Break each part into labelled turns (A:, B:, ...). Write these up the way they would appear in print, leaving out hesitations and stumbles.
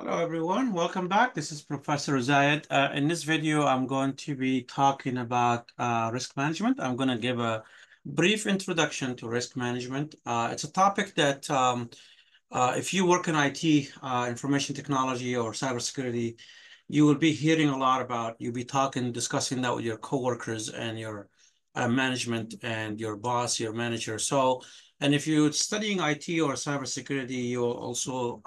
A: Hello, everyone. Welcome back. This is Professor Zayed. In this video, I'm going to be talking about risk management. I'm going to give a brief introduction to risk management. It's a topic that if you work in IT, information technology, or cybersecurity, you will be hearing a lot about. You'll be discussing that with your coworkers and your management and your boss, your manager. And if you're studying IT or cybersecurity, you'll also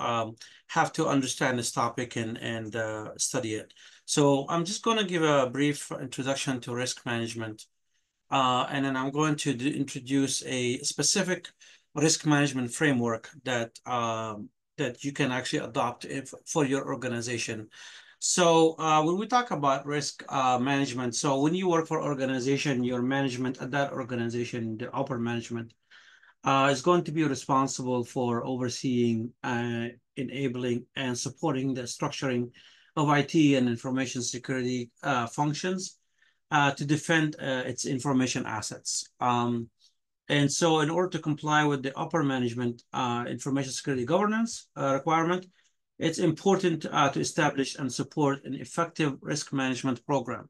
A: have to understand this topic and study it. So I'm just going to give a brief introduction to risk management. And then I'm going to introduce a specific risk management framework that you can actually adopt for your organization. So when we talk about risk management, so when you work for organization, your management at that organization, the upper management, is going to be responsible for overseeing, enabling, and supporting the structuring of IT and information security functions to defend its information assets. And so in order to comply with the upper management information security governance requirement, it's important to establish and support an effective risk management program.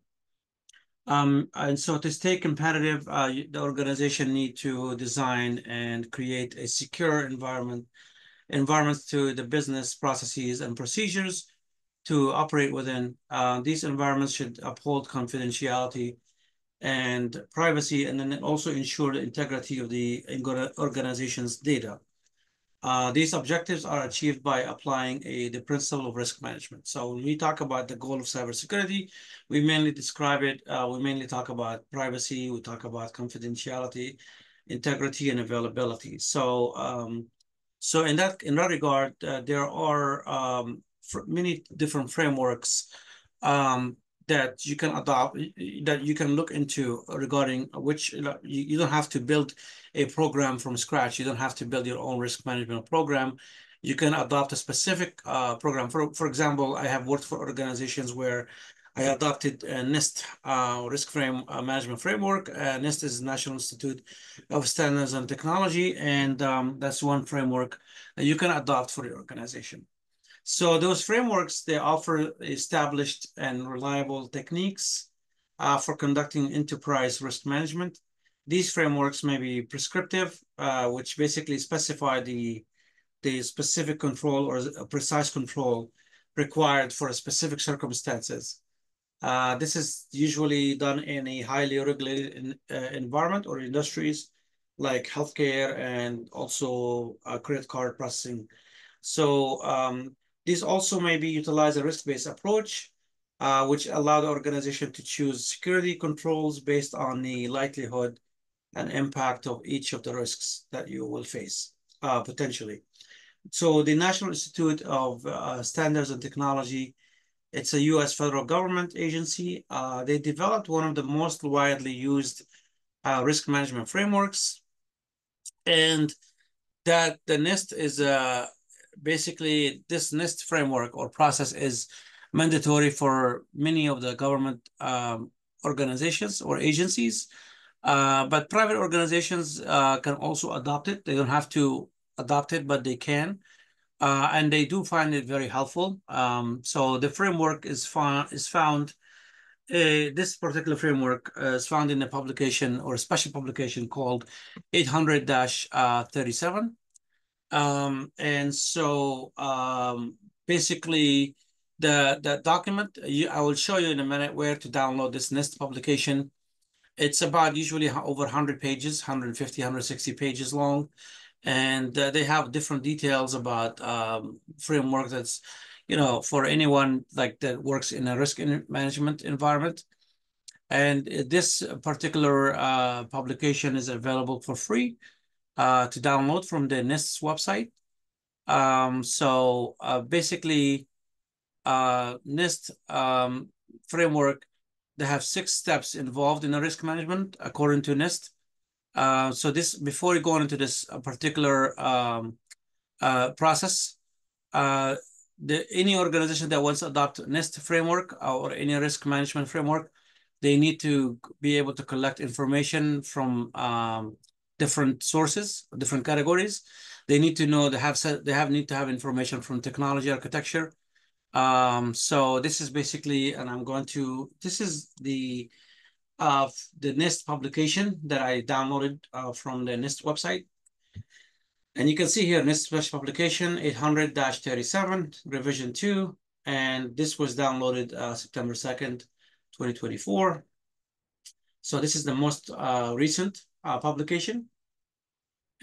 A: And so to stay competitive, the organization need to design and create a secure environments to the business processes and procedures to operate within. These environments should uphold confidentiality and privacy, and then also ensure the integrity of the organization's data. These objectives are achieved by applying the principle of risk management. So when we talk about the goal of cybersecurity, we mainly describe it, we mainly talk about privacy, we talk about confidentiality, integrity, and availability. So in that regard, there are many different frameworks that you can adopt, that you can look into regarding which you don't have to build a program from scratch. You don't have to build your own risk management program. You can adopt a specific program. For example, I have worked for organizations where I adopted a NIST risk management framework. NIST is National Institute of Standards and Technology, and that's one framework that you can adopt for your organization. So those frameworks, they offer established and reliable techniques for conducting enterprise risk management. These frameworks may be prescriptive, which basically specify the specific control or a precise control required for specific circumstances. This is usually done in a highly regulated environment or industries like healthcare and also credit card processing. So these also maybe utilize a risk-based approach, which allow the organization to choose security controls based on the likelihood and impact of each of the risks that you will face potentially. So the National Institute of Standards and Technology, it's a U.S. federal government agency. They developed one of the most widely used risk management frameworks, and that the NIST is basically this NIST framework or process is mandatory for many of the government organizations or agencies, but private organizations can also adopt it. They don't have to adopt it, but they can, and they do find it very helpful. So the framework is found. This particular framework is found in a publication or a special publication called 800-37. And so basically the document, I will show you in a minute where to download this NIST publication. It's about usually over 100 pages, 150, 160 pages long. And they have different details about framework that's, for anyone like that works in a risk management environment. And this particular publication is available for free to download from the NIST's website. So basically, NIST framework, they have 6 steps involved in the risk management according to NIST. So this, before you go into this particular process, any organization that wants to adopt NIST framework or any risk management framework, they need to be able to collect information from different sources, different categories. They need to know, need to have information from technology architecture. So this is basically, and this is the NIST publication that I downloaded from the NIST website. And you can see here, NIST special publication 800-37, revision 2, and this was downloaded September 2nd, 2024. So this is the most recent publication.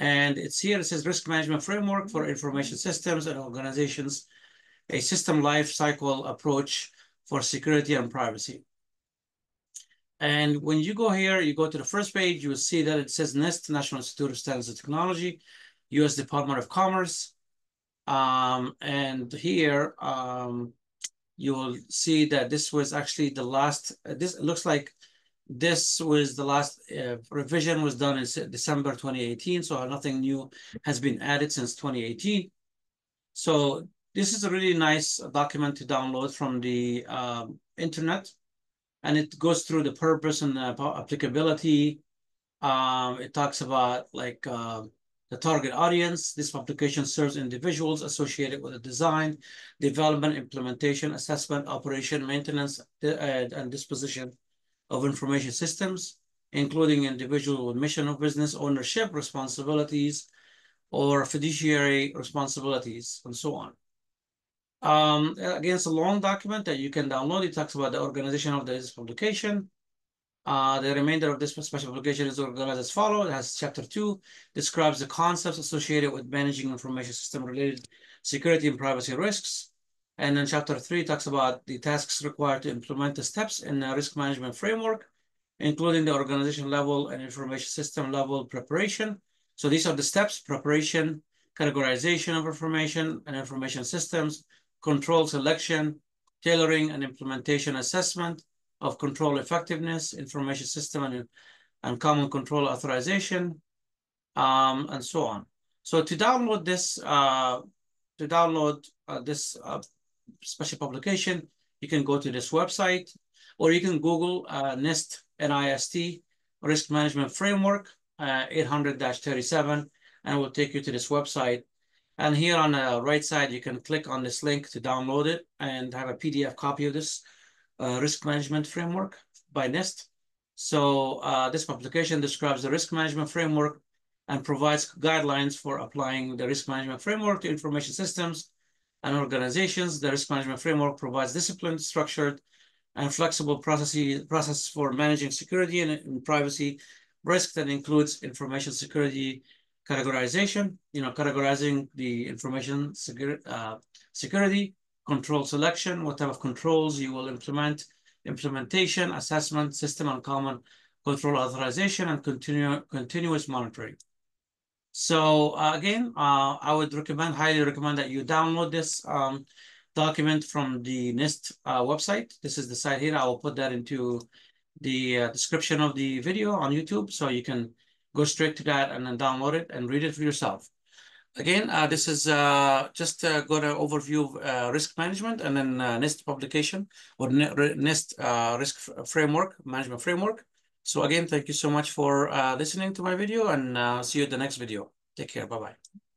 A: And it's here, it says Risk Management Framework for Information Systems and Organizations, a system life cycle approach for security and privacy. And when you go here, you go to the first page, you will see that it says NIST, National Institute of Standards and Technology, U.S. Department of Commerce. And here, you will see that this was actually the last, this looks like this was the last revision was done in December 2018. So nothing new has been added since 2018. So this is a really nice document to download from the internet. And it goes through the purpose and the applicability. It talks about like the target audience. This publication serves individuals associated with the design, development, implementation, assessment, operation, maintenance, and disposition of information systems, including individual with mission of business ownership, responsibilities, or fiduciary responsibilities, and so on. Again, it's a long document that you can download. It talks about the organization of this publication. The remainder of this special publication is organized as follows. It has chapter 2, describes the concepts associated with managing information system related security and privacy risks. And then chapter 3 talks about the tasks required to implement the steps in the risk management framework, including the organization level and information system level preparation. So these are the steps: preparation, categorization of information and information systems, control selection, tailoring and implementation assessment of control effectiveness, information system and common control authorization, and so on. So to download this special publication, you can go to this website, or you can Google NIST, NIST, Risk Management Framework 800-37, and it will take you to this website. And here on the right side, you can click on this link to download it and have a PDF copy of this risk management framework by NIST. So this publication describes the risk management framework and provides guidelines for applying the risk management framework to information systems and organizations. The risk management framework provides disciplined, structured, and flexible process for managing security and privacy risk that includes information security categorization, categorizing the information security, control selection, what type of controls you will implement, implementation, assessment, system and common control authorization, and continuous monitoring. So again, I would highly recommend that you download this document from the NIST website. This is the site here. I will put that into the description of the video on YouTube, so you can go straight to that and then download it and read it for yourself. Again, this is just got an overview of risk management and then NIST publication or NIST risk management framework. So again, thank you so much for listening to my video, and see you in the next video. Take care. Bye-bye.